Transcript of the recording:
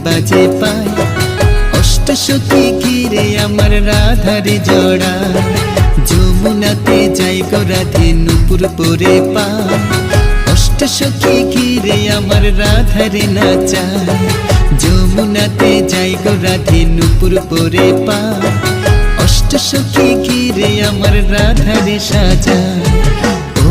বাজে পায়। অষ্টসখী ঘিরে আমার রাধারে জড়া, যমুনাতে যাই গো রাধে নূপুর পরে পায়। অষ্টসখী ঘিরে আমার রাধারে নাচায়, যমুনাতে যাই গো রাধে নূপুর পরে পায়। অষ্টসখী ঘিরে আমার রাধারে সাজায়। ও